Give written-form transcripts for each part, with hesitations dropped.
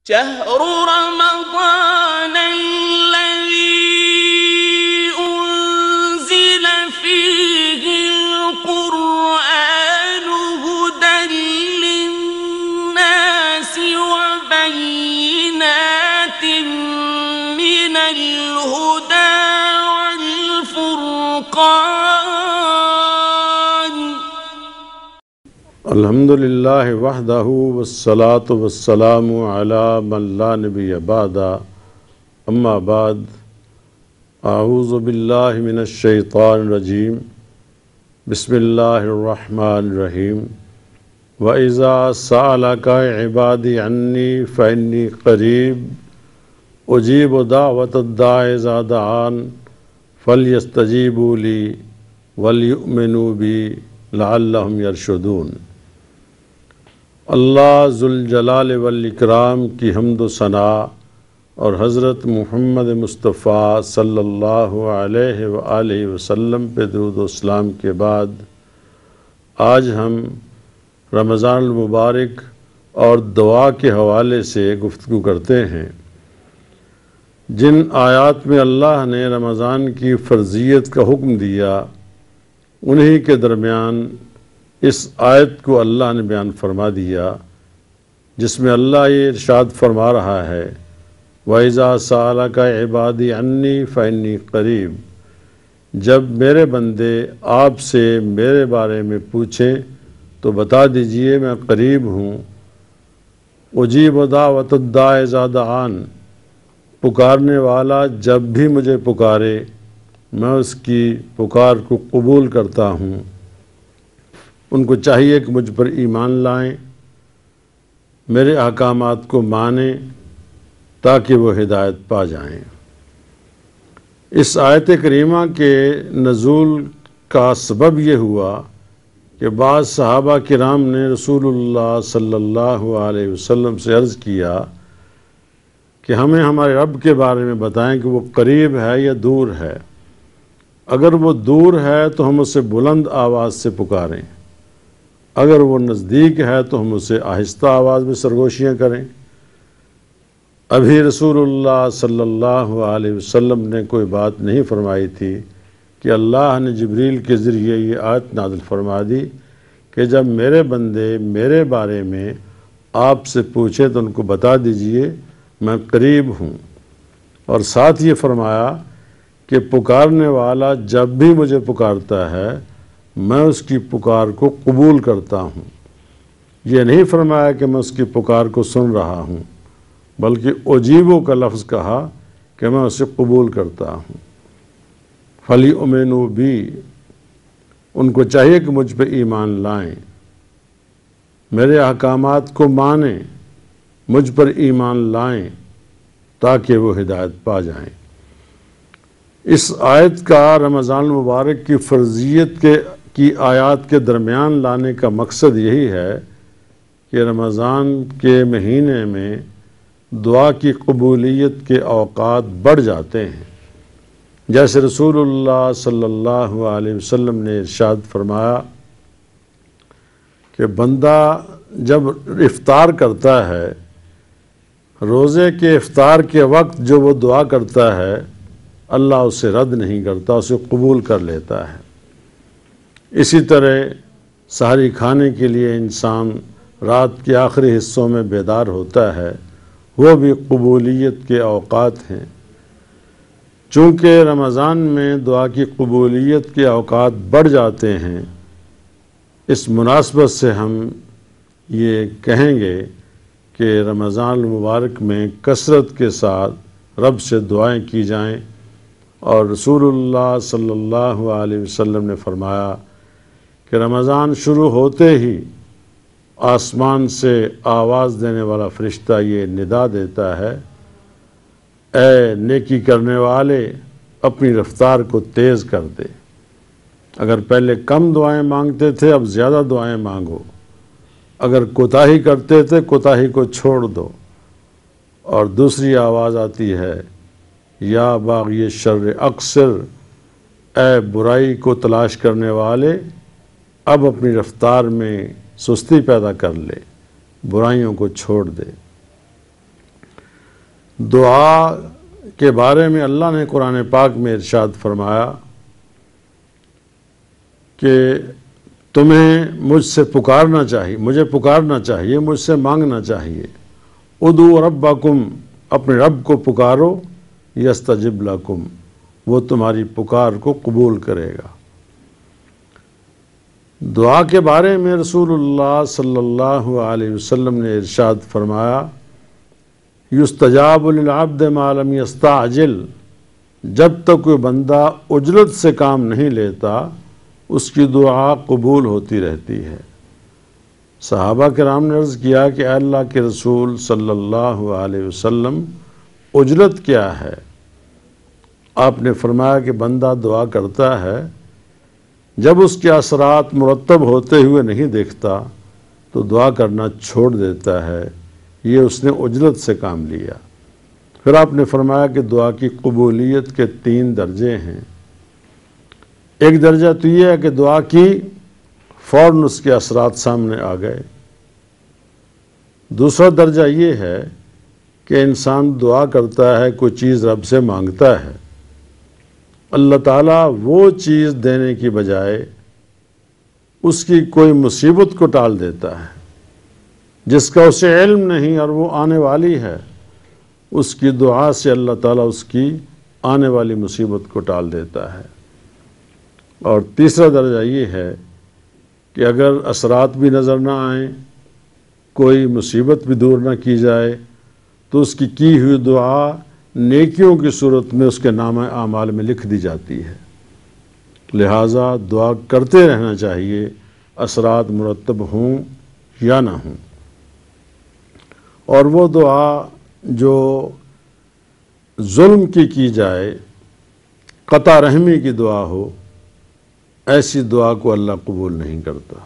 شهر رمضان الذي أنزل فيه القرآن هدى للناس وبينات من الهدى والفرقان الحمد للہ وحدہ والصلاة والسلام علی من لا نبی بعد اما بعد اعوذ باللہ من الشیطان الرجیم بسم اللہ الرحمن الرحیم وَإِذَا سَأَلَكَ عِبَادِي عَنِّي فَإِنِّي قَرِيبٌ أُجِيبُ دَعْوَةَ الدَّاعِ إِذَا دَعَانِ فَلْيَسْتَجِيبُوا لِي وَلْيُؤْمِنُوا بِي لَعَلَّهُمْ يَرْشُدُونَ۔ اللہ ذوالجلال والاکرام کی حمد و ثنا اور حضرت محمد مصطفیٰ صلی اللہ علیہ وآلہ وسلم پہ درود و اسلام کے بعد آج ہم رمضان المبارک اور دعا کے حوالے سے گفتگو کرتے ہیں۔ جن آیات میں اللہ نے رمضان کی فرضیت کا حکم دیا انہی کے درمیان اس آیت کو اللہ نے بیان فرما دیا جس میں اللہ یہ ارشاد فرما رہا ہے وَإِذَا سَأَلَكَ عِبَادِي عَنِّي فَإِنِّي قَرِيبٌ، جب میرے بندے آپ سے میرے بارے میں پوچھیں تو بتا دیجئے میں قریب ہوں۔ أُجِيبُ دَعْوَةَ الدَّاعِ إِذَا دَعَانِ، پکارنے والا جب بھی مجھے پکارے میں اس کی پکار کو قبول کرتا ہوں۔ ان کو چاہیے کہ مجھ پر ایمان لائیں، میرے احکامات کو مانیں تاکہ وہ ہدایت پا جائیں۔ اس آیت کریمہ کے نزول کا سبب یہ ہوا کہ بعض صحابہ کرام نے رسول اللہ صلی اللہ علیہ وسلم سے عرض کیا کہ ہمیں ہمارے رب کے بارے میں بتائیں کہ وہ قریب ہے یا دور ہے۔ اگر وہ دور ہے تو ہم اسے بلند آواز سے پکاریں، اگر وہ نزدیک ہے تو ہم اسے آہستہ آواز میں سرگوشیاں کریں۔ ابھی رسول اللہ صلی اللہ علیہ وسلم نے کوئی بات نہیں فرمائی تھی کہ اللہ نے جبریل کے ذریعے یہ آیت نازل فرما دی کہ جب میرے بندے میرے بارے میں آپ سے پوچھیں تو ان کو بتا دیجئے میں قریب ہوں، اور ساتھ یہ فرمایا کہ پکارنے والا جب بھی مجھے پکارتا ہے میں اس کی پکار کو قبول کرتا ہوں۔ یہ نہیں فرمایا کہ میں اس کی پکار کو سن رہا ہوں، بلکہ اجیبو کا لفظ کہا کہ میں اسے قبول کرتا ہوں۔ فَلْيُؤْمِنُوا بِي، ان کو چاہیے کہ مجھ پہ ایمان لائیں، میرے احکامات کو مانیں، مجھ پر ایمان لائیں تاکہ وہ ہدایت پا جائیں۔ اس آیت کا رمضان المبارک کی فرضیت کی آیات کے درمیان لانے کا مقصد یہی ہے کہ رمضان کے مہینے میں دعا کی قبولیت کے اوقات بڑھ جاتے ہیں۔ جیسے رسول اللہ صلی اللہ علیہ وسلم نے ارشاد فرمایا کہ بندہ جب افطار کرتا ہے، روزے کے افطار کے وقت جو وہ دعا کرتا ہے اللہ اسے رد نہیں کرتا، اسے قبول کر لیتا ہے۔ اسی طرح سحری کھانے کے لیے انسان رات کے آخری حصوں میں بیدار ہوتا ہے، وہ بھی قبولیت کے اوقات ہیں۔ چونکہ رمضان میں دعا کی قبولیت کے اوقات بڑھ جاتے ہیں، اس مناسبت سے ہم یہ کہیں گے کہ رمضان المبارک میں کثرت کے ساتھ رب سے دعائیں کی جائیں، اور رسول اللہ صلی اللہ علیہ وسلم نے فرمایا کہ رمضان شروع ہوتے ہی آسمان سے آواز دینے والا فرشتہ یہ ندا دیتا ہے اے نیکی کرنے والے اپنی رفتار کو تیز کر دے۔ اگر پہلے کم دعائیں مانگتے تھے اب زیادہ دعائیں مانگو، اگر کوتاہی کرتے تھے کوتاہی کو چھوڑ دو۔ اور دوسری آواز آتی ہے یا باغی شر اقصر، اے برائی کو تلاش کرنے والے اب اپنی رفتار میں سستی پیدا کر لے، برائیوں کو چھوڑ دے۔ دعا کے بارے میں اللہ نے قرآن پاک میں ارشاد فرمایا کہ تمہیں مجھ سے پکارنا چاہیے، مجھے پکارنا چاہیے، مجھ سے مانگنا چاہیے۔ ادعوا ربکم، اپنے رب کو پکارو، یستجب لکم، وہ تمہاری پکار کو قبول کرے گا۔ دعا کے بارے میں رسول اللہ صلی اللہ علیہ وسلم نے ارشاد فرمایا، یستجاب للعبد ما لم یستعجل، جب تک کوئی بندہ عجلت سے کام نہیں لیتا اس کی دعا قبول ہوتی رہتی ہے۔ صحابہ کرام نے عرض کیا کہ اے اللہ کے رسول صلی اللہ علیہ وسلم، عجلت کیا ہے؟ آپ نے فرمایا کہ بندہ دعا کرتا ہے، جب اس کے اثرات مرتب ہوتے ہوئے نہیں دیکھتا تو دعا کرنا چھوڑ دیتا ہے، یہ اس نے عجلت سے کام لیا۔ پھر آپ نے فرمایا کہ دعا کی قبولیت کے 3 درجے ہیں۔ ایک درجہ تو یہ ہے کہ دعا کی فوراً اس کے اثرات سامنے آ گئے۔ دوسرا درجہ یہ ہے کہ انسان دعا کرتا ہے، کوئی چیز رب سے مانگتا ہے، اللہ تعالیٰ وہ چیز دینے کی بجائے اس کی کوئی مصیبت کو ٹال دیتا ہے جس کا اسے علم نہیں اور وہ آنے والی ہے، اس کی دعا سے اللہ تعالیٰ اس کی آنے والی مصیبت کو ٹال دیتا ہے۔ اور تیسرا درجہ یہ ہے کہ اگر اثرات بھی نظر نہ آئیں، کوئی مصیبت بھی دور نہ کی جائے، تو اس کی ہوئی دعا نیکیوں کی صورت میں اس کے نامہ اعمال میں لکھ دی جاتی ہے۔ لہٰذا دعا کرتے رہنا چاہیے، اثرات مرتب ہوں یا نہ ہوں۔ اور وہ دعا جو ظلم کی جائے، قطع رحمی کی دعا ہو، ایسی دعا کو اللہ قبول نہیں کرتا۔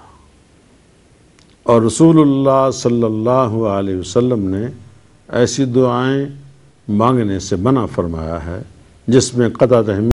اور رسول اللہ صلی اللہ علیہ وسلم نے ایسی دعائیں مانگنے سے منع فرمایا ہے جس میں قطع رحمی